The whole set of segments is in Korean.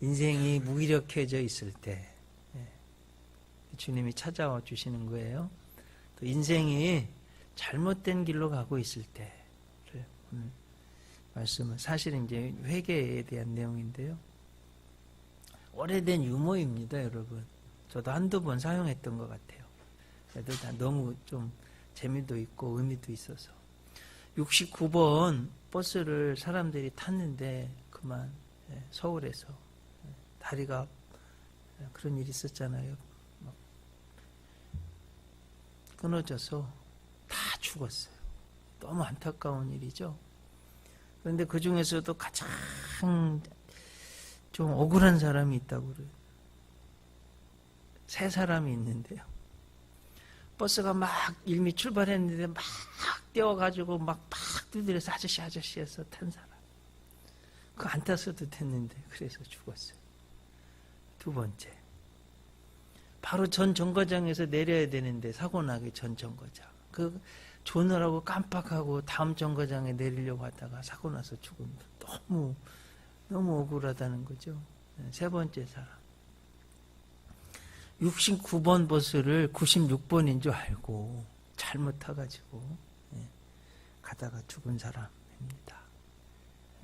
인생이 무기력해져 있을 때 주님이 찾아와 주시는 거예요. 또 인생이 잘못된 길로 가고 있을 때를 오늘 말씀은 사실은 이제 회개에 대한 내용인데요. 오래된 유머입니다, 여러분. 저도 한두 번 사용했던 것 같아요. 그래도 다 너무 좀 재미도 있고 의미도 있어서. 69번 버스를 사람들이 탔는데 그만 서울에서 다리가 그런 일이 있었잖아요. 막 끊어져서 다 죽었어요. 너무 안타까운 일이죠. 그런데 그 중에서도 가장 좀 억울한 사람이 있다고 그래요. 세 사람이 있는데요. 버스가 막 일미 출발했는데 막 뛰어가지고 막 두드려서 아저씨 해서 탄 사람. 그거 안 탔어도 됐는데 그래서 죽었어요. 두 번째. 바로 전 정거장에서 내려야 되는데 사고 나기 전 정거장. 그 조느라고 깜빡하고 다음 정거장에 내리려고 하다가 사고 나서 죽습니다. 너무 억울하다는 거죠. 세 번째 사람. 69번 버스를 96번인 줄 알고 잘못 타가지고 가다가 죽은 사람입니다.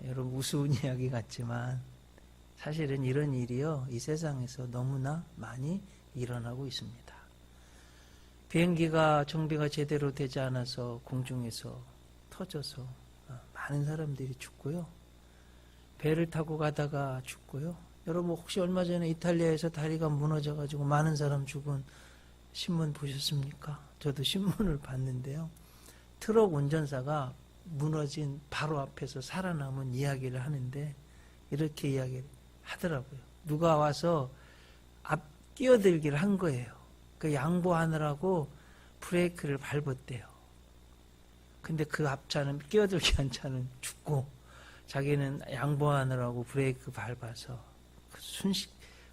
여러분 우스운 이야기 같지만 사실은 이런 일이요 이 세상에서 너무나 많이 일어나고 있습니다. 비행기가 정비가 제대로 되지 않아서 공중에서 터져서 많은 사람들이 죽고요. 배를 타고 가다가 죽고요. 여러분 혹시 얼마 전에 이탈리아에서 다리가 무너져가지고 많은 사람 죽은 신문 보셨습니까? 저도 신문을 봤는데요. 트럭 운전사가 무너진 바로 앞에서 살아남은 이야기를 하는데 이렇게 이야기를 하더라고요. 누가 와서 앞 뛰어들기를 한 거예요. 그 양보하느라고 브레이크를 밟았대요. 근데 그 앞차는 끼어들기 한 차는 죽고 자기는 양보하느라고 브레이크 밟아서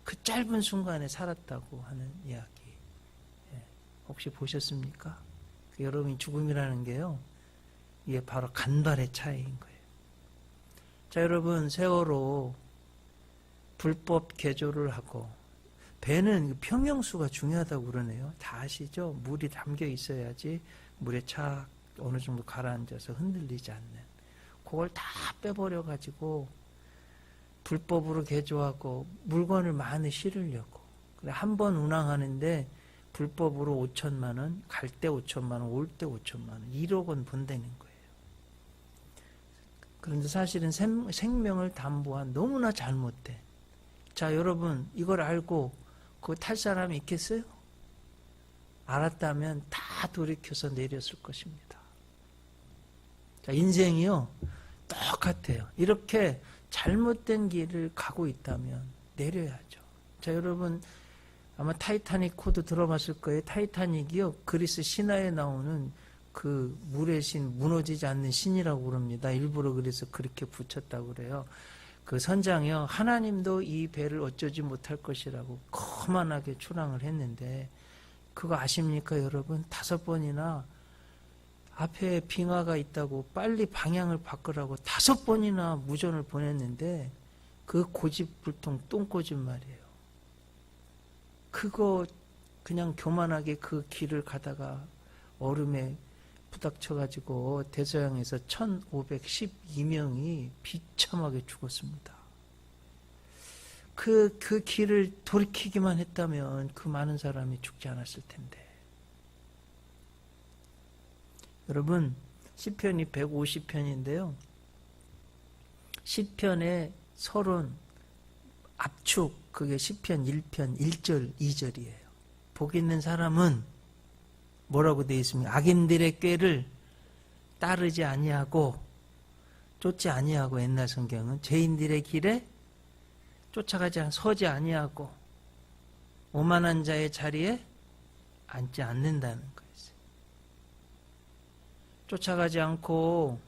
그 짧은 순간에 살았다고 하는 이야기. 혹시 보셨습니까? 여러분이 죽음이라는 게요. 이게 바로 간발의 차이인 거예요. 자, 여러분 세월호 불법 개조를 하고 배는 평형수가 중요하다고 그러네요. 다 아시죠? 물이 담겨 있어야지 물에 착 어느 정도 가라앉아서 흔들리지 않는. 그걸 다 빼버려가지고 불법으로 개조하고 물건을 많이 실으려고. 한 번 운항하는데 불법으로 5천만 원, 갈 때 5천만 원, 올 때 5천만 원, 1억 원 번다는 거예요. 그런데 사실은 생명을 담보한 너무나 잘못된. 자, 여러분 이걸 알고 그거 탈 사람이 있겠어요? 알았다면 다 돌이켜서 내렸을 것입니다. 자, 인생이요 똑같아요. 이렇게 잘못된 길을 가고 있다면 내려야죠. 자, 여러분 아마 타이타닉 코드 들어봤을 거예요. 타이타닉이요 그리스 신화에 나오는 그 물의 신, 무너지지 않는 신이라고 그럽니다. 일부러 그래서 그렇게 붙였다고 그래요. 그 선장이요 하나님도 이 배를 어쩌지 못할 것이라고 거만하게 추랑을 했는데 그거 아십니까 여러분? 5번이나 앞에 빙하가 있다고 빨리 방향을 바꾸라고 5번이나 무전을 보냈는데 그 고집불통 똥꼬집 말이에요. 그거 그냥 교만하게 그 길을 가다가 얼음에 부닥쳐가지고 대서양에서 1512명이 비참하게 죽었습니다. 그 길을 돌이키기만 했다면 그 많은 사람이 죽지 않았을 텐데. 여러분 시편이 150편인데요. 시편의 서론 압축 그게 시편 1편 1절 2절이에요. 복 있는 사람은 뭐라고 되어 있습니까? 악인들의 꾀를 따르지 아니하고 쫓지 아니하고 옛날 성경은 죄인들의 길에 쫓아가지 서지 아니하고 오만한 자의 자리에 앉지 않는다는 거예요. 쫓아가지 않고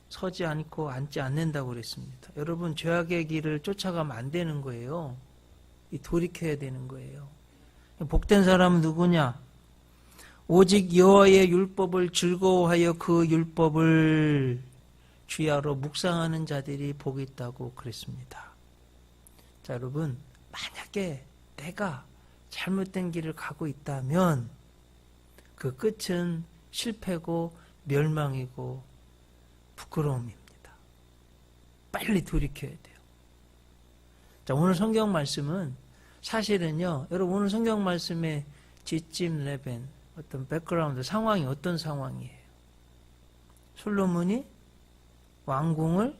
서지 않고 앉지 않는다고 그랬습니다. 여러분 죄악의 길을 쫓아가면 안 되는 거예요. 돌이켜야 되는 거예요. 복된 사람은 누구냐? 오직 여호와의 율법을 즐거워하여 그 율법을 주야로 묵상하는 자들이 복이 있다고 그랬습니다. 자, 여러분, 만약에 내가 잘못된 길을 가고 있다면 그 끝은 실패고 멸망이고 부끄러움입니다. 빨리 돌이켜야 돼요. 자, 오늘 성경 말씀은 사실은요, 여러분 오늘 성경 말씀의 지침 레벤, 어떤 백그라운드, 상황이 어떤 상황이에요? 솔로몬이 왕궁을,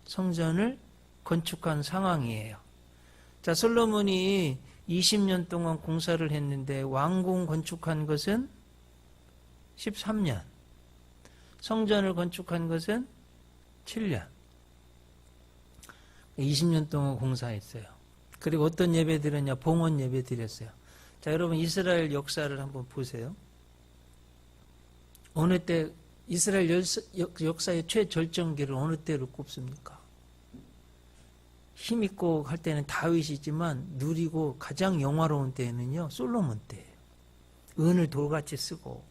성전을 건축한 상황이에요. 자, 솔로몬이 20년 동안 공사를 했는데 왕궁 건축한 것은 13년, 성전을 건축한 것은 7년. 20년 동안 공사했어요. 그리고 어떤 예배 드렸냐? 봉헌 예배 드렸어요. 자, 여러분 이스라엘 역사를 한번 보세요. 어느 때 이스라엘 역사의 최절정기를 어느 때로 꼽습니까? 힘있고 할 때는 다윗이지만 누리고 가장 영화로운 때는요 솔로몬 때예요. 은을 돌같이 쓰고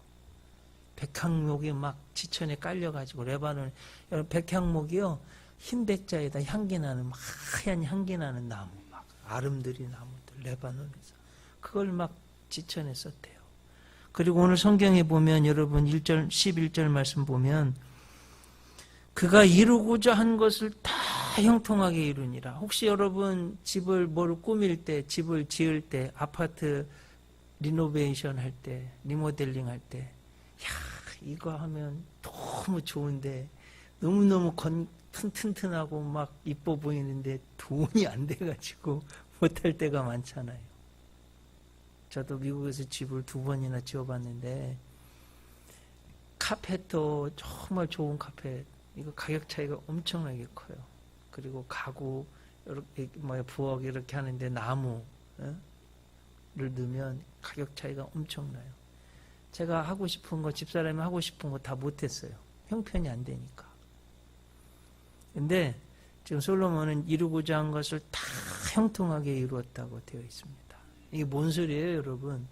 백향목이 막 지천에 깔려가지고 레바논, 백향목이요 흰 백자에다 향기 나는 하얀 향기 나는 나무, 막 아름드리 나무들 레바논에서 그걸 막 지천에 썼대요. 그리고 오늘 성경에 보면 여러분 1절 11절 말씀 보면 그가 이루고자 한 것을 다 형통하게 이루니라. 혹시 여러분 집을 뭘 꾸밀 때, 집을 지을 때, 아파트 리노베이션 할 때, 리모델링 할 때, 야, 이거 하면 너무 좋은데 너무너무 튼튼하고 막 이뻐 보이는데 돈이 안 돼가지고 못할 때가 많잖아요. 저도 미국에서 집을 2번이나 지어봤는데 카펫도 정말 좋은 카펫, 이거 가격 차이가 엄청나게 커요. 그리고 가구 이렇게 부엌 이렇게 하는데 나무를 넣으면 가격 차이가 엄청나요. 제가 하고 싶은 거, 집사람이 하고 싶은 거 다 못했어요. 형편이 안 되니까. 근데 지금 솔로몬은 이루고자 한 것을 다 형통하게 이루었다고 되어 있습니다. 이게 뭔 소리예요, 여러분?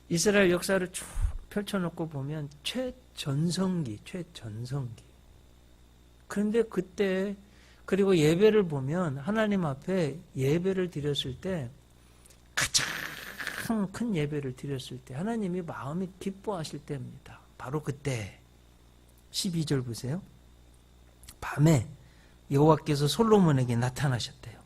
이스라엘 역사를 쭉 펼쳐놓고 보면 최전성기. 그런데 그때, 그리고 예배를 보면 하나님 앞에 예배를 드렸을 때 가장 큰 예배를 드렸을 때 하나님이 마음이 기뻐하실 때입니다. 바로 그때 12절 보세요. 밤에 여호와께서 솔로몬에게 나타나셨대요.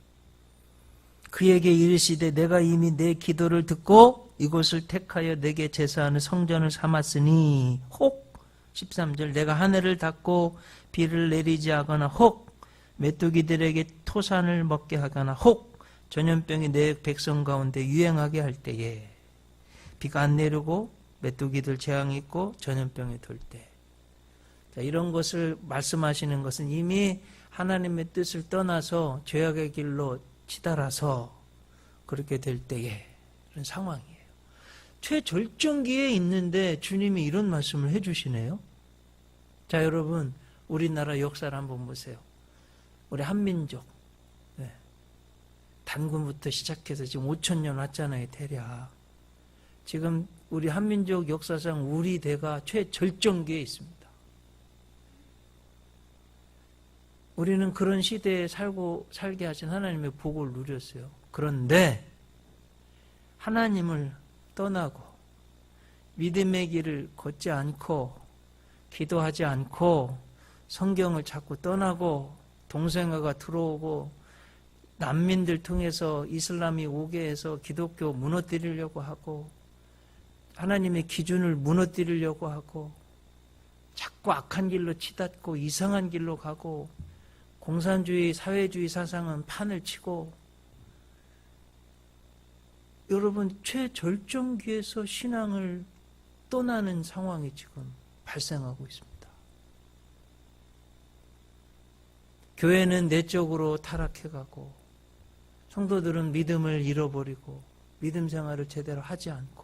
그에게 이르시되 내가 이미 내 기도를 듣고 이곳을 택하여 내게 제사하는 성전을 삼았으니 혹 13절 내가 하늘을 닫고 비를 내리지 하거나 혹 메뚜기들에게 토산을 먹게 하거나 혹 전염병이 내 백성 가운데 유행하게 할 때에 비가 안 내리고 메뚜기들 재앙이 있고 전염병이 돌 때, 자, 이런 것을 말씀하시는 것은 이미 하나님의 뜻을 떠나서 죄악의 길로 치달아서 그렇게 될 때에 이런 상황이에요. 최절정기에 있는데 주님이 이런 말씀을 해주시네요. 자, 여러분 우리나라 역사를 한번 보세요. 우리 한민족 단군부터 시작해서 지금 5,000년 왔잖아요. 대략 지금 우리 한민족 역사상 우리 대가 최절정기에 있습니다. 우리는 그런 시대에 살게 하신 하나님의 복을 누렸어요. 그런데 하나님을 떠나고 믿음의 길을 걷지 않고 기도하지 않고 성경을 자꾸 떠나고 동성애가 들어오고 난민들 통해서 이슬람이 오게 해서 기독교 무너뜨리려고 하고 하나님의 기준을 무너뜨리려고 하고 자꾸 악한 길로 치닫고 이상한 길로 가고 공산주의, 사회주의 사상은 판을 치고 여러분 최절정기에서 신앙을 떠나는 상황이 지금 발생하고 있습니다. 교회는 내적으로 타락해가고 성도들은 믿음을 잃어버리고 믿음 생활을 제대로 하지 않고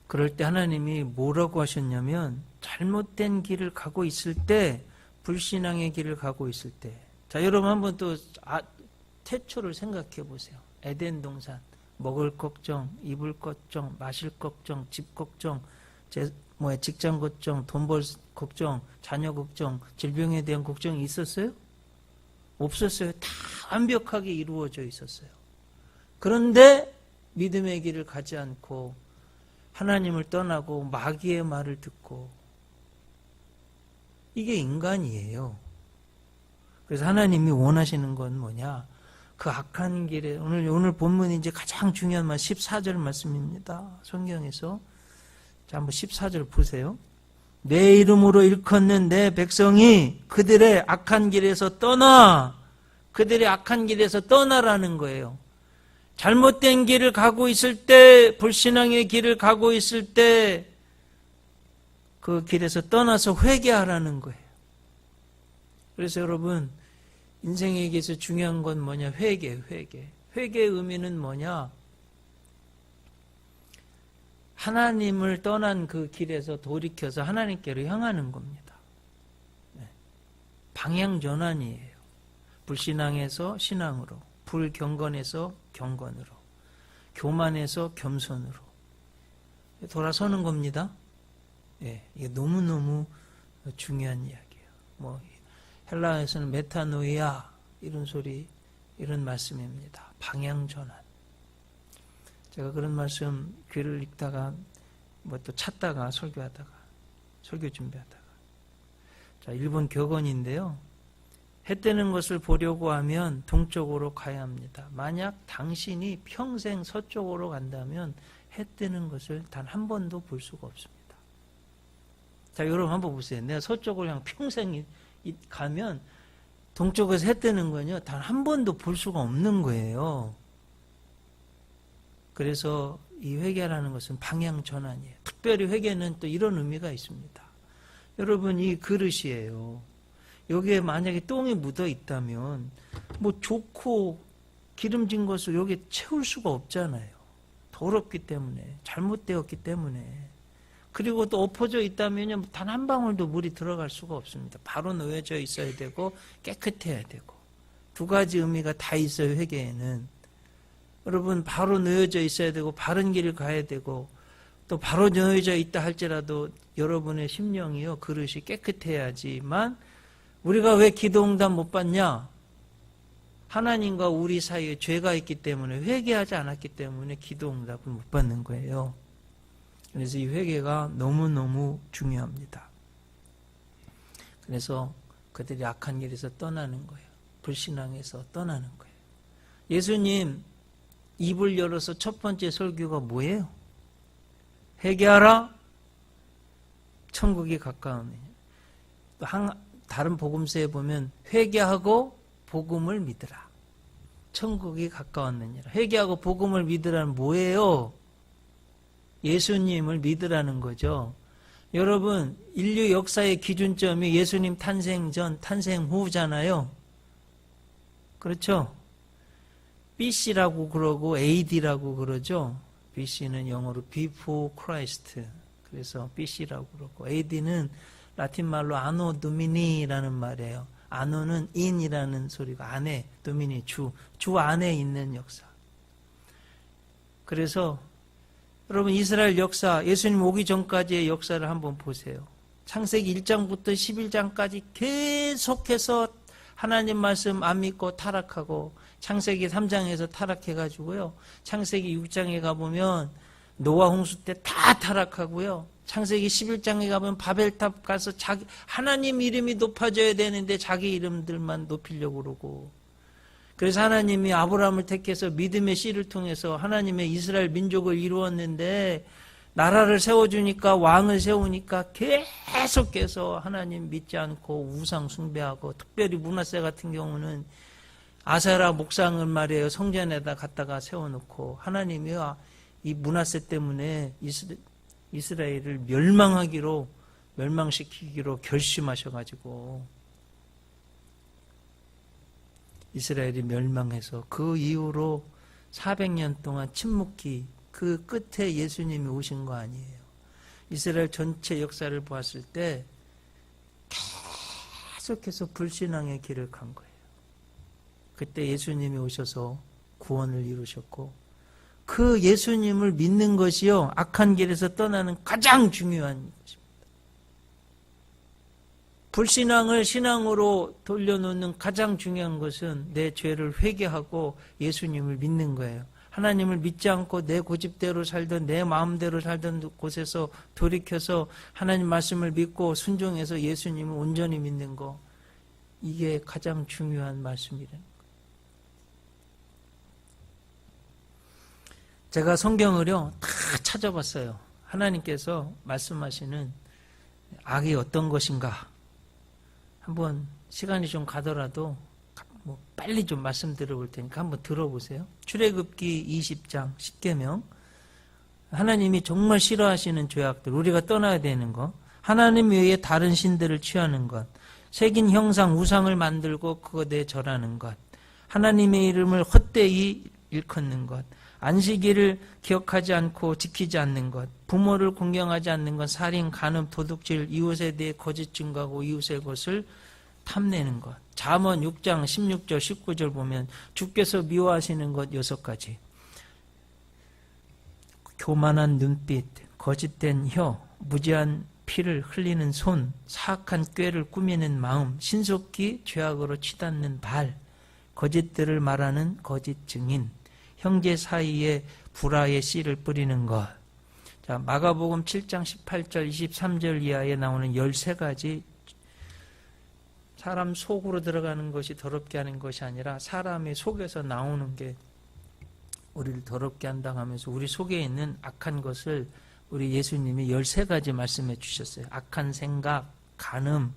그럴 때 하나님이 뭐라고 하셨냐면 잘못된 길을 가고 있을 때 불신앙의 길을 가고 있을 때 자 여러분 한번 또 태초를 생각해 보세요. 에덴 동산 먹을 걱정, 입을 걱정, 마실 걱정, 집 걱정, 뭐야, 직장 걱정, 돈 벌 걱정, 자녀 걱정, 질병에 대한 걱정이 있었어요? 없었어요. 다 완벽하게 이루어져 있었어요. 그런데 믿음의 길을 가지 않고 하나님을 떠나고 마귀의 말을 듣고, 이게 인간이에요. 그래서 하나님이 원하시는 건 뭐냐? 그 악한 길에, 오늘 본문이 이제 가장 중요한 말 14절 말씀입니다. 성경에서. 자, 한번 14절 보세요. 내 이름으로 일컫는 내 백성이 그들의 악한 길에서 떠나, 그들의 악한 길에서 떠나라는 거예요. 잘못된 길을 가고 있을 때, 불신앙의 길을 가고 있을 때 그 길에서 떠나서 회개하라는 거예요. 그래서 여러분, 인생에 있어서 중요한 건 뭐냐? 회개. 회개의 의미는 뭐냐? 하나님을 떠난 그 길에서 돌이켜서 하나님께로 향하는 겁니다. 방향 전환이에요. 불신앙에서 신앙으로, 불경건에서 경건으로, 교만에서 겸손으로 돌아서는 겁니다. 이게 너무너무 중요한 이야기예요. 뭐 헬라어에서는 메타노이아, 이런 소리, 이런 말씀입니다. 방향 전환. 제가 그런 말씀 글을 읽다가 뭐 또 찾다가 설교 준비하다가, 자, 일본 격언인데요. 해 뜨는 것을 보려고 하면 동쪽으로 가야 합니다. 만약 당신이 평생 서쪽으로 간다면 해 뜨는 것을 단 한 번도 볼 수가 없습니다. 자, 여러분 한번 보세요. 내가 서쪽을 향 평생 가면 동쪽에서 해 뜨는 건요, 단 한 번도 볼 수가 없는 거예요. 그래서 이 회개라는 것은 방향 전환이에요. 특별히 회개는 또 이런 의미가 있습니다. 여러분, 이 그릇이에요. 여기에 만약에 똥이 묻어 있다면 뭐 좋고 기름진 것을 여기에 채울 수가 없잖아요. 더럽기 때문에, 잘못되었기 때문에. 그리고 또 엎어져 있다면 단 한 방울도 물이 들어갈 수가 없습니다. 바로 놓여져 있어야 되고 깨끗해야 되고, 두 가지 의미가 다 있어요. 회개에는. 여러분, 바로 놓여져 있어야 되고 바른 길을 가야 되고, 또 바로 놓여져 있다 할지라도 여러분의 심령이요, 그릇이 깨끗해야지만. 우리가 왜 기도 응답 못 받냐? 하나님과 우리 사이에 죄가 있기 때문에, 회개하지 않았기 때문에 기도 응답을 못 받는 거예요. 그래서 이 회개가 너무너무 중요합니다. 그래서 그들이 악한 길에서 떠나는 거예요. 불신앙에서 떠나는 거예요. 예수님 입을 열어서 첫 번째 설교가 뭐예요? 회개하라, 천국이 가까우니. 다른 복음서에 보면 회개하고 복음을 믿으라, 천국이 가까웠느니라. 회개하고 복음을 믿으라는 뭐예요? 예수님을 믿으라는 거죠. 여러분, 인류 역사의 기준점이 예수님 탄생 전, 탄생 후잖아요. 그렇죠? BC라고 그러고 AD라고 그러죠. BC는 영어로 Before Christ. 그래서 BC라고 그러고, AD는 라틴 말로 아노 도미니라는 말이에요. 아노는 in이라는 소리가 안에, 도미니 주 안에 있는 역사. 그래서 여러분, 이스라엘 역사, 예수님 오기 전까지의 역사를 한번 보세요. 창세기 1장부터 11장까지 계속해서 하나님 말씀 안 믿고 타락하고, 창세기 3장에서 타락해가지고요, 창세기 6장에 가보면 노아 홍수 때 다 타락하고요, 창세기 11장에 가면 바벨탑 가서 하나님 이름이 높아져야 되는데 자기 이름들만 높이려고 그러고, 그래서 하나님이 아브라함을 택해서 믿음의 씨를 통해서 하나님의 이스라엘 민족을 이루었는데, 나라를 세워주니까, 왕을 세우니까 계속해서 하나님 믿지 않고 우상 숭배하고, 특별히 므낫세 같은 경우는 아세라 목상을 말이에요, 성전에다 갖다가 세워놓고, 하나님이 이 므낫세 때문에 이스라엘을 멸망시키기로 결심하셔가지고 이스라엘이 멸망해서 그 이후로 400년 동안 침묵기, 그 끝에 예수님이 오신 거 아니에요. 이스라엘 전체 역사를 보았을 때 계속해서 불신앙의 길을 간 거예요. 그때 예수님이 오셔서 구원을 이루셨고, 그 예수님을 믿는 것이요, 악한 길에서 떠나는 가장 중요한 것입니다. 불신앙을 신앙으로 돌려놓는 가장 중요한 것은 내 죄를 회개하고 예수님을 믿는 거예요. 하나님을 믿지 않고 내 고집대로 살던, 내 마음대로 살던 곳에서 돌이켜서 하나님 말씀을 믿고 순종해서 예수님을 온전히 믿는 거, 이게 가장 중요한 말씀이라는 거예요. 제가 성경을요 다 찾아봤어요. 하나님께서 말씀하시는 악이 어떤 것인가, 한번 시간이 좀 가더라도 빨리 좀 말씀드려 볼 테니까 한번 들어보세요. 출애굽기 20장 10계명, 하나님이 정말 싫어하시는 죄악들, 우리가 떠나야 되는 것, 하나님 외에 다른 신들을 취하는 것, 새긴 형상 우상을 만들고 그것에 절하는 것, 하나님의 이름을 헛되이 일컫는 것, 안식일을 기억하지 않고 지키지 않는 것, 부모를 공경하지 않는 것, 살인, 간음, 도둑질, 이웃에 대해 거짓 증거하고 이웃의 것을 탐내는 것. 잠언 6장 16절 19절 보면 주께서 미워하시는 것 6가지. 교만한 눈빛, 거짓된 혀, 무지한 피를 흘리는 손, 사악한 꾀를 꾸미는 마음, 신속히 죄악으로 치닫는 발, 거짓들을 말하는 거짓 증인, 형제 사이에 불화의 씨를 뿌리는 것. 자, 마가복음 7장 18절 23절 이하에 나오는 13가지, 사람 속으로 들어가는 것이 더럽게 하는 것이 아니라 사람의 속에서 나오는 게 우리를 더럽게 한다고 하면서 우리 속에 있는 악한 것을 우리 예수님이 13가지 말씀해 주셨어요. 악한 생각, 간음,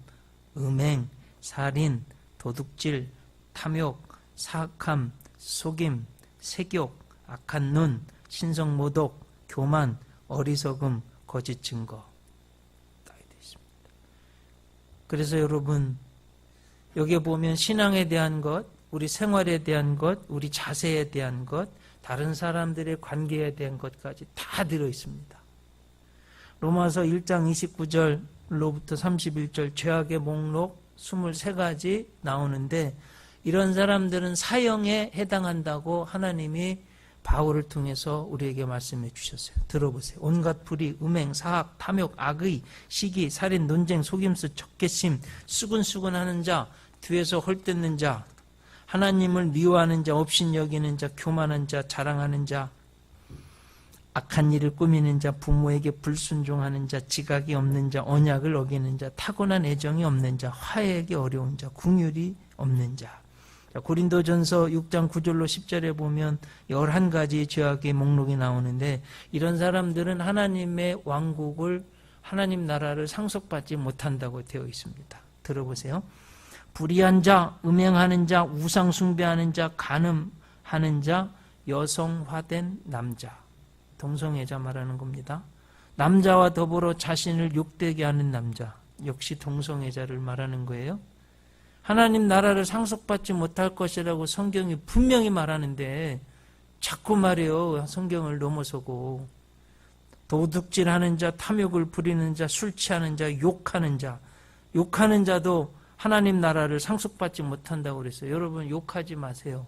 음행, 살인, 도둑질, 탐욕, 사악함, 속임, 색욕, 악한 눈, 신성모독, 교만, 어리석음, 거짓 증거. 그래서 여러분, 여기에 보면 신앙에 대한 것, 우리 생활에 대한 것, 우리 자세에 대한 것, 다른 사람들의 관계에 대한 것까지 다 들어있습니다. 로마서 1장 29절로부터 31절 죄악의 목록 23가지 나오는데, 이런 사람들은 사형에 해당한다고 하나님이 바울을 통해서 우리에게 말씀해 주셨어요. 들어보세요. 온갖 불의, 음행, 사악, 탐욕, 악의, 시기, 살인, 논쟁, 속임수, 적개심, 수근수근하는 자, 뒤에서 헐뜯는 자, 하나님을 미워하는 자, 업신여기는 자, 교만한 자, 자랑하는 자, 악한 일을 꾸미는 자, 부모에게 불순종하는 자, 지각이 없는 자, 언약을 어기는 자, 타고난 애정이 없는 자, 화해하기 어려운 자, 긍휼이 없는 자. 고린도전서 6장 9절로 10절에 보면 11가지 죄악의 목록이 나오는데, 이런 사람들은 하나님의 왕국을, 하나님 나라를 상속받지 못한다고 되어 있습니다. 들어보세요. 불의한 자, 음행하는 자, 우상 숭배하는 자, 간음하는 자, 여성화된 남자, 동성애자 말하는 겁니다. 남자와 더불어 자신을 욕되게 하는 남자, 역시 동성애자를 말하는 거예요. 하나님 나라를 상속받지 못할 것이라고 성경이 분명히 말하는데 자꾸 말해요. 성경을 넘어서고. 도둑질하는 자, 탐욕을 부리는 자, 술 취하는 자, 욕하는 자. 욕하는 자도 하나님 나라를 상속받지 못한다고 그랬어요. 여러분, 욕하지 마세요.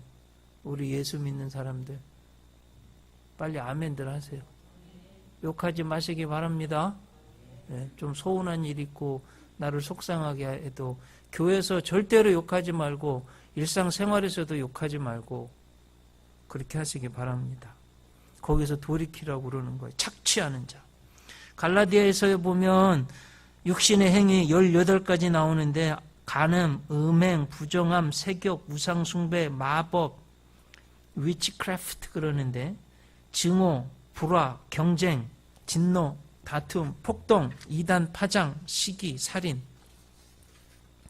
우리 예수 믿는 사람들. 빨리 아멘들 하세요. 욕하지 마시기 바랍니다. 네, 좀 서운한 일 있고 나를 속상하게 해도 교회에서 절대로 욕하지 말고 일상생활에서도 욕하지 말고 그렇게 하시기 바랍니다. 거기서 돌이키라고 그러는 거예요. 착취하는 자. 갈라디아에서 보면 육신의 행위 18가지 나오는데, 간음, 음행, 부정함, 색욕, 우상숭배, 마법, 위치크래프트 그러는데, 증오, 불화, 경쟁, 진노, 다툼, 폭동, 이단, 파장, 시기, 살인,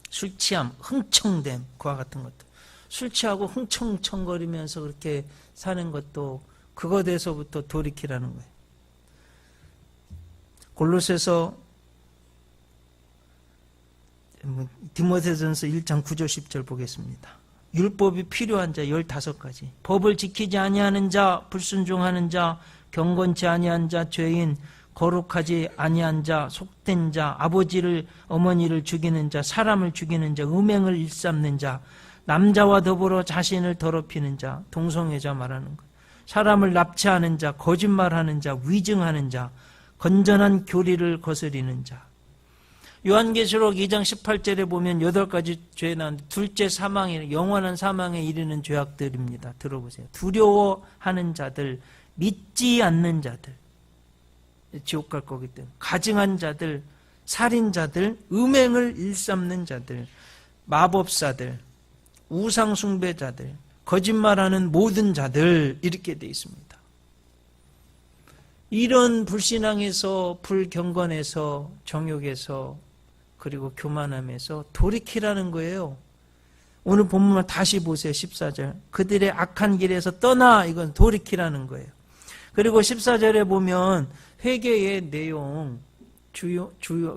술 취함, 흥청됨, 그와 같은 것도. 술 취하고 흥청흥청거리면서 그렇게 사는 것도 그것에서부터 돌이키라는 거예요. 골로새서 디모데전서 1장 9절 10절 보겠습니다. 율법이 필요한 자 15가지. 법을 지키지 아니하는 자, 불순종하는 자, 경건치 아니한 자, 죄인, 거룩하지 아니한 자, 속된 자, 아버지를 어머니를 죽이는 자, 사람을 죽이는 자, 음행을 일삼는 자, 남자와 더불어 자신을 더럽히는 자, 동성애자 말하는 것. 사람을 납치하는 자, 거짓말하는 자, 위증하는 자, 건전한 교리를 거스리는 자. 요한계시록 2장 18절에 보면 8가지 죄 나오는데 둘째 사망이 영원한 사망에 이르는 죄악들입니다. 들어보세요. 두려워하는 자들, 믿지 않는 자들, 지옥 갈 거기 때문에 가증한 자들, 살인자들, 음행을 일삼는 자들, 마법사들, 우상숭배자들, 거짓말하는 모든 자들 이렇게 되어 있습니다. 이런 불신앙에서 불경건에서 정욕에서 그리고 교만함에서 돌이키라는 거예요. 오늘 본문을 다시 보세요. 14절. 그들의 악한 길에서 떠나, 이건 돌이키라는 거예요. 그리고 14절에 보면 회개의 내용, 주요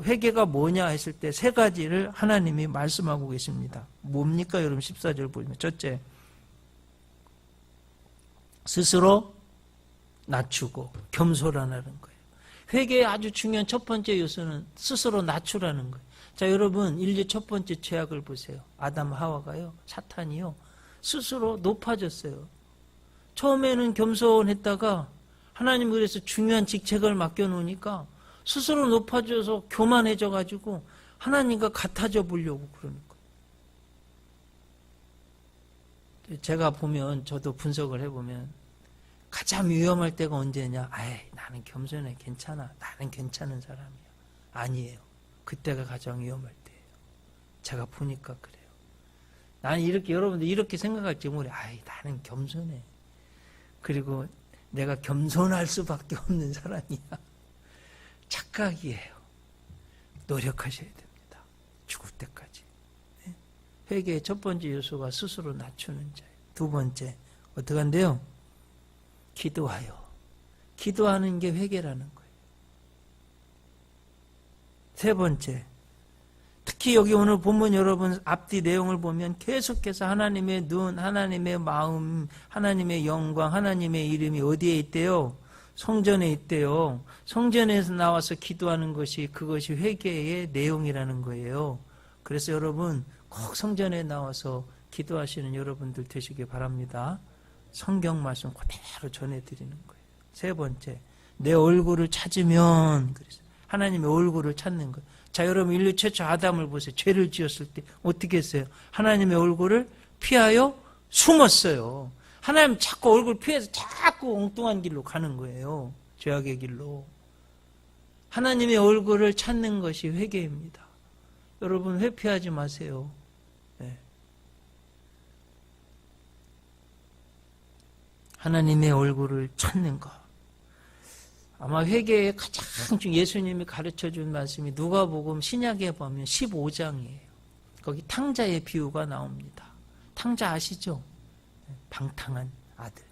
회개가 뭐냐 했을 때 세 가지를 하나님이 말씀하고 계십니다. 뭡니까 여러분? 14절 보면 첫째, 스스로 낮추고 겸손하라는 거예요. 회개의 아주 중요한 첫 번째 요소는 스스로 낮추라는 거예요. 자, 여러분, 인류 첫 번째 죄악을 보세요. 아담 하와가요, 사탄이요, 스스로 높아졌어요. 처음에는 겸손했다가 하나님 그래서 중요한 직책을 맡겨놓으니까 스스로 높아져서 교만해져가지고 하나님과 같아져 보려고 그러는 거예요. 제가 보면, 저도 분석을 해보면 가장 위험할 때가 언제냐? 나는 겸손해, 괜찮아, 나는 괜찮은 사람이야. 아니에요. 그때가 가장 위험할 때예요. 제가 보니까 그래요. 나는 이렇게, 여러분들 이렇게 생각할지 몰래, 나는 겸손해. 그리고 내가 겸손할 수밖에 없는 사람이야. 착각이에요. 노력하셔야 됩니다. 죽을 때까지. 네? 회개의 첫 번째 요소가 스스로 낮추는 자예요. 두 번째, 어떻게 한대요? 기도하여. 기도하는 게 회개라는 거예요. 세 번째, 특히 여기 오늘 본문 여러분 앞뒤 내용을 보면 계속해서 하나님의 눈, 하나님의 마음, 하나님의 영광, 하나님의 이름이 어디에 있대요? 성전에 있대요. 성전에서 나와서 기도하는 것이, 그것이 회개의 내용이라는 거예요. 그래서 여러분 꼭 성전에 나와서 기도하시는 여러분들 되시기 바랍니다. 성경 말씀 그대로 전해드리는 거예요. 세 번째, 내 얼굴을 찾으면, 그래서 하나님의 얼굴을 찾는 거예요. 자, 여러분 인류 최초 아담을 보세요. 죄를 지었을 때 어떻게 했어요? 하나님의 얼굴을 피하여 숨었어요. 하나님 자꾸 얼굴 피해서 자꾸 엉뚱한 길로 가는 거예요. 죄악의 길로. 하나님의 얼굴을 찾는 것이 회개입니다. 여러분 회피하지 마세요. 네. 하나님의 얼굴을 찾는 것. 아마 회개의 가장 예수님이 가르쳐준 말씀이 누가복음 신약에 보면 15장이에요. 거기 탕자의 비유가 나옵니다. 탕자 아시죠? 방탕한 아들.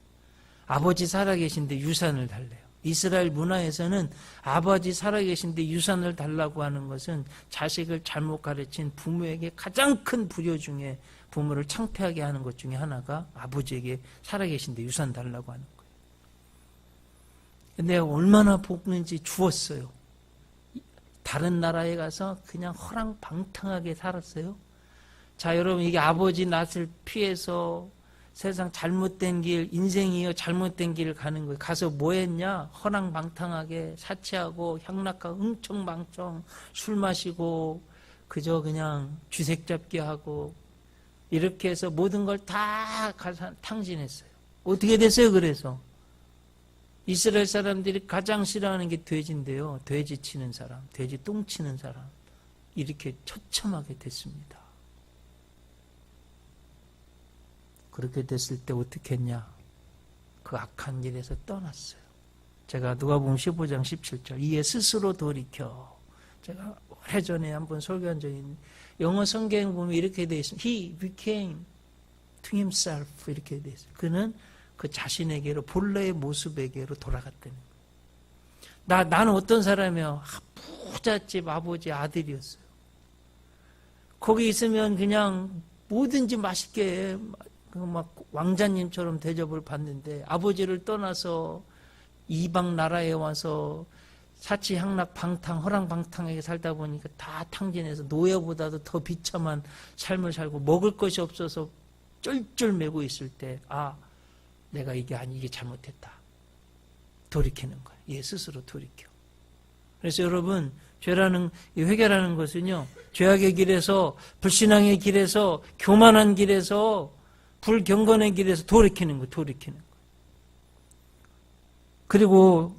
아버지 살아계신데 유산을 달래요. 이스라엘 문화에서는 아버지 살아계신데 유산을 달라고 하는 것은 자식을 잘못 가르친 부모에게 가장 큰 불효 중에, 부모를 창피하게 하는 것 중에 하나가 아버지에게 살아계신데 유산 달라고 하는 거예요. 근데 얼마나 볶는지 주었어요. 다른 나라에 가서 그냥 허랑방탕하게 살았어요. 자, 여러분 이게 아버지 낯을 피해서 세상 잘못된 길, 인생이요 잘못된 길을 가는 거예요. 가서 뭐 했냐? 허랑방탕하게 사치하고 향락하고 흥청망청 술 마시고 그저 그냥 쥐색 잡기 하고 이렇게 해서 모든 걸 다 탕진했어요. 어떻게 됐어요? 그래서 이스라엘 사람들이 가장 싫어하는 게 돼지인데요. 돼지 치는 사람, 돼지 똥 치는 사람, 이렇게 처참하게 됐습니다. 그렇게 됐을 때 어떻게 했냐? 그 악한 길에서 떠났어요. 제가 누가복음 15장 17절, 이에 스스로 돌이켜. 제가 오래전에 한번 설교한 적이 있는데 영어 성경 보면 이렇게 되어 있습니다. He became to himself, 이렇게 되어 있어요. 그는 그 자신에게로, 본래의 모습에게로 돌아갔다는 거예요. 나는 어떤 사람이야? 부잣집 아버지 아들이었어요. 거기 있으면 그냥 뭐든지 맛있게 막 왕자님처럼 대접을 받는데 아버지를 떠나서 이방 나라에 와서 사치 향락 방탕 허랑방탕하게 살다 보니까 다 탕진해서 노예보다도 더 비참한 삶을 살고 먹을 것이 없어서 쫄쫄 매고 있을 때, 내가 이게 잘못했다. 돌이키는 거예요. 얘 스스로 돌이켜. 그래서 여러분, 회개라는 것은요, 죄악의 길에서, 불신앙의 길에서, 교만한 길에서, 불경건의 길에서 돌이키는 거예요. 돌이키는 거예요. 그리고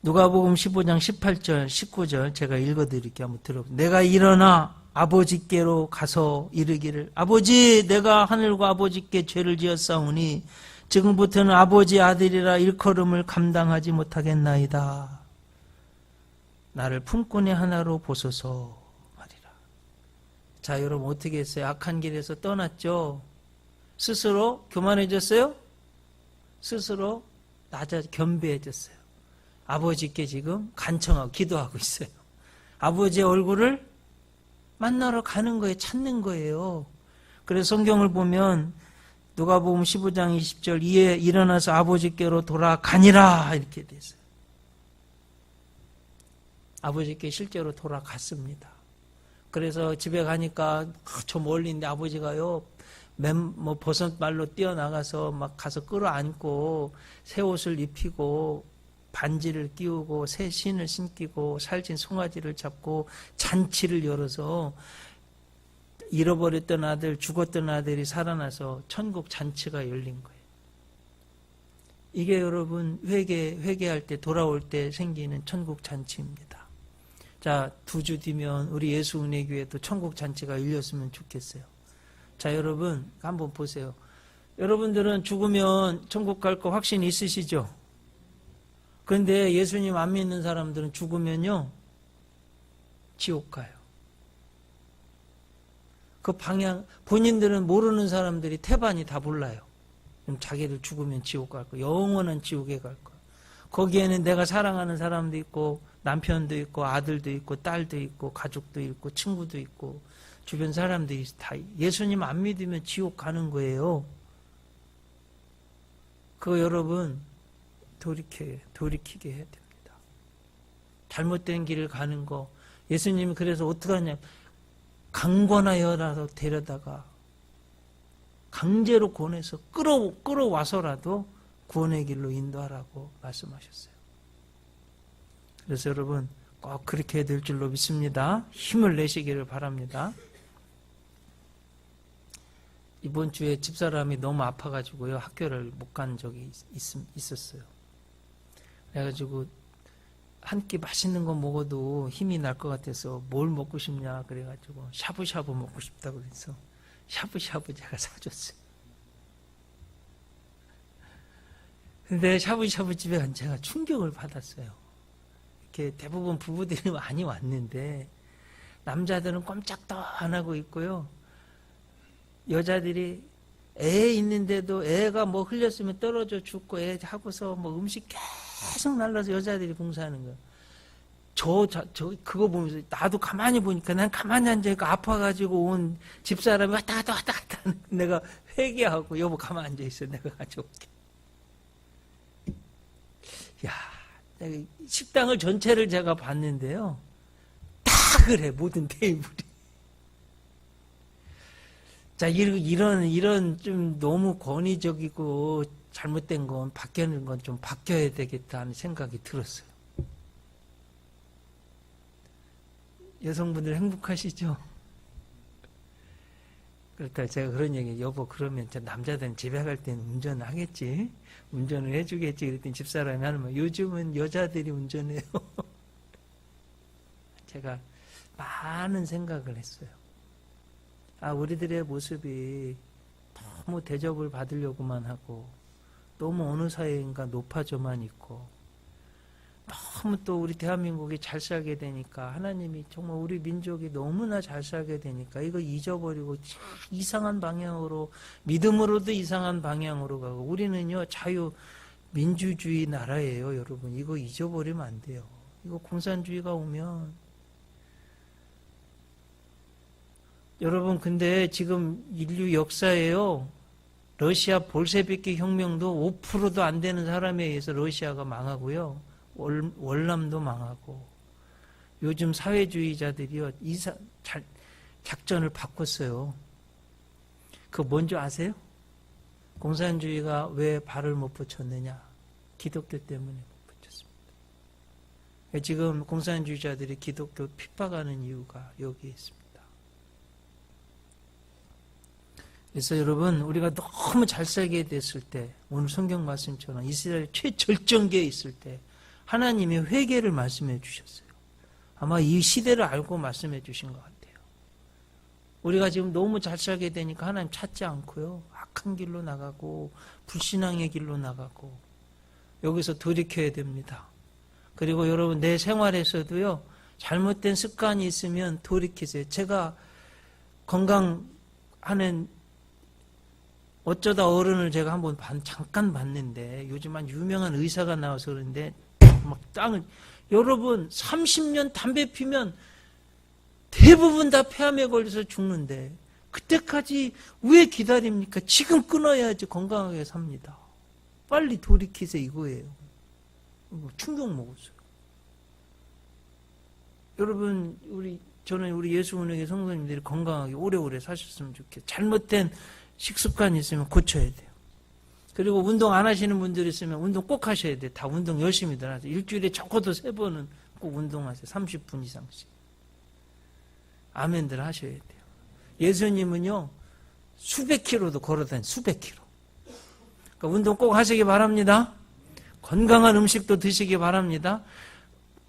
누가복음 15장 18절, 19절 제가 읽어드릴게요. 한번 들어보세요. 내가 일어나 아버지께로 가서 이르기를 아버지 내가 하늘과 아버지께 죄를 지었사오니 지금부터는 아버지 아들이라 일컬음을 감당하지 못하겠나이다. 나를 품꾼의 하나로 보소서 하리라. 자, 여러분 어떻게 했어요? 악한 길에서 떠났죠? 스스로 교만해졌어요? 스스로 겸비해졌어요. 아버지께 지금 간청하고 기도하고 있어요. 아버지의 얼굴을 만나러 가는 거예요. 찾는 거예요. 그래서 성경을 보면 누가복음 15장 20절 이에 일어나서 아버지께로 돌아가니라 이렇게 됐어요. 아버지께 실제로 돌아갔습니다. 그래서 집에 가니까 저 멀리 있는데 아버지가요 버섯말로 뛰어나가서 막 가서 끌어안고 새 옷을 입히고 반지를 끼우고 새 신을 신기고 살찐 송아지를 잡고 잔치를 열어서 잃어버렸던 아들, 죽었던 아들이 살아나서 천국 잔치가 열린 거예요. 이게 여러분 회개할 때 돌아올 때 생기는 천국 잔치입니다. 자, 2주 뒤면 우리 예수은혜교회도 천국 잔치가 열렸으면 좋겠어요. 자, 여러분 한번 보세요. 여러분들은 죽으면 천국 갈 거 확신 있으시죠? 그런데 예수님 안 믿는 사람들은 죽으면요 지옥 가요. 그 방향 본인들은 모르는 사람들이 태반이 다 몰라요. 그럼 자기들 죽으면 지옥 갈 거, 영원한 지옥에 갈 거. 거기에는 내가 사랑하는 사람도 있고 남편도 있고 아들도 있고 딸도 있고 가족도 있고 친구도 있고 주변 사람들이 다 예수님 안 믿으면 지옥 가는 거예요. 그거 여러분 돌이키게 해야 됩니다. 잘못된 길을 가는 거 예수님이 그래서 어떻게 하냐 강권하여라도 데려다가 강제로 권해서 끌어와서라도 구원의 길로 인도하라고 말씀하셨어요. 그래서 여러분 꼭 그렇게 될 줄로 믿습니다. 힘을 내시기를 바랍니다. 이번 주에 집사람이 너무 아파가지고요 학교를 못 간 적이 있었어요. 그래가지고 한 끼 맛있는 거 먹어도 힘이 날 것 같아서 뭘 먹고 싶냐 그래가지고 샤브샤브 먹고 싶다고 그래서 샤브샤브 제가 사줬어요. 근데 샤브샤브 집에 간 제가 충격을 받았어요. 이렇게 대부분 부부들이 많이 왔는데 남자들은 꼼짝도 안 하고 있고요. 여자들이 애 있는데도 애가 뭐 흘렸으면 떨어져 죽고 애 하고서 뭐 음식 계속 날라서 여자들이 봉사하는 거예요. 그거 보면서 나도 가만히 보니까 난 가만히 앉아있고 아파가지고 온 집사람이 왔다 갔다 하는 내가 회개하고 여보 가만히 앉아있어 내가 가져올게. 야, 식당을 전체를 제가 봤는데요. 다 그래 모든 테이블이. 자, 이런 좀 너무 권위적이고 잘못된 건 바뀌는 건 좀 바뀌어야 되겠다는 생각이 들었어요. 여성분들 행복하시죠? 그렇다 제가 그런 얘기 여보 그러면 남자들은 집에 갈 때는 운전을 하겠지? 운전을 해주겠지? 그랬더니 집사람이 하는 말 요즘은 여자들이 운전해요. 제가 많은 생각을 했어요. 우리들의 모습이 너무 대접을 받으려고만 하고 너무 어느 사회인가 높아져만 있고 너무 또 우리 대한민국이 잘 살게 되니까 하나님이 정말 우리 민족이 너무나 잘 살게 되니까 이거 잊어버리고 이상한 방향으로 믿음으로도 이상한 방향으로 가고 우리는요 자유민주주의 나라예요. 여러분 이거 잊어버리면 안 돼요. 이거 공산주의가 오면 여러분 근데 지금 인류 역사에요. 러시아 볼셰비키 혁명도 5%도 안 되는 사람에 의해서 러시아가 망하고요. 월남도 망하고 요즘 사회주의자들이요 작전을 바꿨어요. 그거 뭔지 아세요? 공산주의가 왜 발을 못 붙였느냐? 기독교 때문에 못 붙였습니다. 지금 공산주의자들이 기독교 핍박하는 이유가 여기에 있습니다. 그래서 여러분, 우리가 너무 잘 살게 됐을 때, 오늘 성경 말씀처럼 이스라엘 최절정기에 있을 때 하나님이 회개를 말씀해 주셨어요. 아마 이 시대를 알고 말씀해 주신 것 같아요. 우리가 지금 너무 잘 살게 되니까 하나님 찾지 않고요, 악한 길로 나가고 불신앙의 길로 나가고, 여기서 돌이켜야 됩니다. 그리고 여러분, 내 생활에서도요, 잘못된 습관이 있으면 돌이키세요. 제가 건강하는 어쩌다 어른을 제가 한번 잠깐 봤는데, 요즘 한 유명한 의사가 나와서 그러는데, 막 땅을, 여러분 30년 담배 피면 대부분 다 폐암에 걸려서 죽는데 그때까지 왜 기다립니까? 지금 끊어야지 건강하게 삽니다. 빨리 돌이키세요, 이거예요. 충격 먹었어요. 여러분, 저는 우리 예수은행의 성도님들이 건강하게 오래오래 사셨으면 좋겠어요. 잘못된 식습관이 있으면 고쳐야 돼요. 그리고 운동 안 하시는 분들이 있으면 운동 꼭 하셔야 돼요. 다 운동 열심히들 하세요. 일주일에 적어도 3번은 꼭 운동하세요. 30분 이상씩. 아멘들 하셔야 돼요. 예수님은요, 수백 킬로도 걸어다니, 수백 킬로. 그러니까 운동 꼭 하시기 바랍니다. 건강한 음식도 드시기 바랍니다.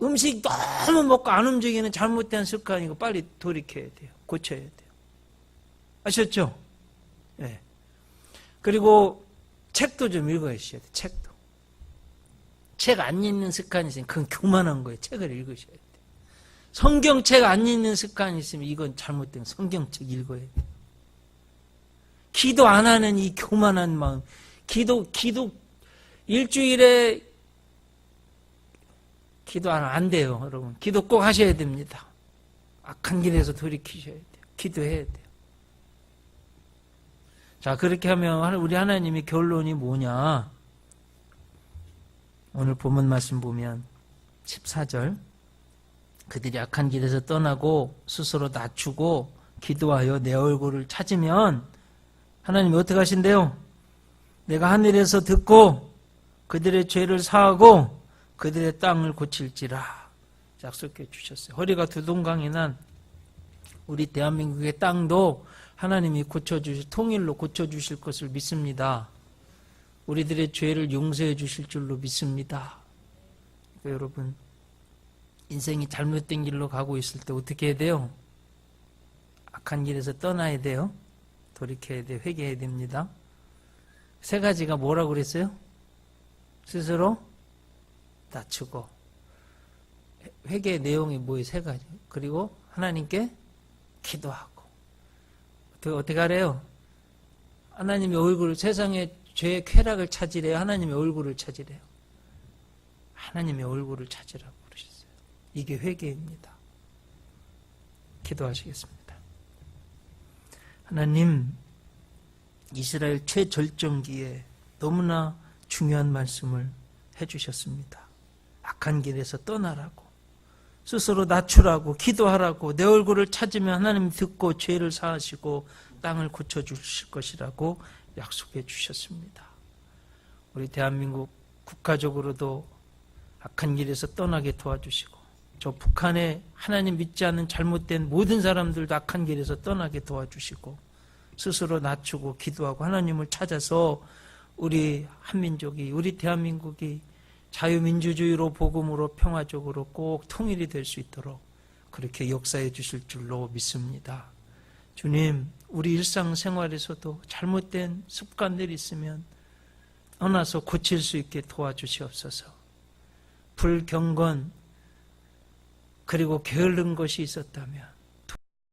음식 너무 먹고 안 움직이는 잘못된 습관이고 빨리 돌이켜야 돼요. 고쳐야 돼요. 아셨죠? 네. 그리고 책도 좀 읽으셔야 돼요. 책도. 책 안 읽는 습관이 있으면 그건 교만한 거예요. 책을 읽으셔야 돼요. 성경책 안 읽는 습관이 있으면 이건 잘못된 성경책 읽어야 돼요. 기도 안 하는 이 교만한 마음. 기도 일주일에 기도 안 돼요, 여러분. 기도 꼭 하셔야 됩니다. 악한 길에서 돌이키셔야 돼요. 기도해야 돼요. 자, 그렇게 하면 우리 하나님이 결론이 뭐냐? 오늘 본문 말씀 보면 14절, 그들이 악한 길에서 떠나고 스스로 낮추고 기도하여 내 얼굴을 찾으면 하나님이 어떻게 하신대요? 내가 하늘에서 듣고 그들의 죄를 사하고 그들의 땅을 고칠지라 약속해 주셨어요. 허리가 두동강이 난 우리 대한민국의 땅도 하나님이 통일로 고쳐주실 것을 믿습니다. 우리들의 죄를 용서해 주실 줄로 믿습니다. 그러니까 여러분, 인생이 잘못된 길로 가고 있을 때 어떻게 해야 돼요? 악한 길에서 떠나야 돼요. 돌이켜야 돼요. 회개해야 됩니다. 3가지가 뭐라고 그랬어요? 스스로 낮추고. 회개의 내용이 뭐예요? 3가지. 그리고 하나님께 기도하고. 어떻게 하래요? 하나님의 얼굴을, 세상의 죄의 쾌락을 찾으래요? 하나님의 얼굴을 찾으래요? 하나님의 얼굴을 찾으라고 그러셨어요. 이게 회개입니다. 기도하시겠습니다. 하나님, 이스라엘 최절정기에 너무나 중요한 말씀을 해주셨습니다. 악한 길에서 떠나라고, 스스로 낮추라고, 기도하라고, 내 얼굴을 찾으면 하나님 듣고 죄를 사하시고 땅을 고쳐주실 것이라고 약속해 주셨습니다. 우리 대한민국 국가적으로도 악한 길에서 떠나게 도와주시고, 저 북한에 하나님 믿지 않는 잘못된 모든 사람들도 악한 길에서 떠나게 도와주시고, 스스로 낮추고 기도하고 하나님을 찾아서 우리 한민족이, 우리 대한민국이 자유민주주의로, 복음으로, 평화적으로 꼭 통일이 될 수 있도록 그렇게 역사해 주실 줄로 믿습니다. 주님, 우리 일상생활에서도 잘못된 습관들이 있으면 떠나서 고칠 수 있게 도와주시옵소서. 불경건 그리고 게으른 것이 있었다면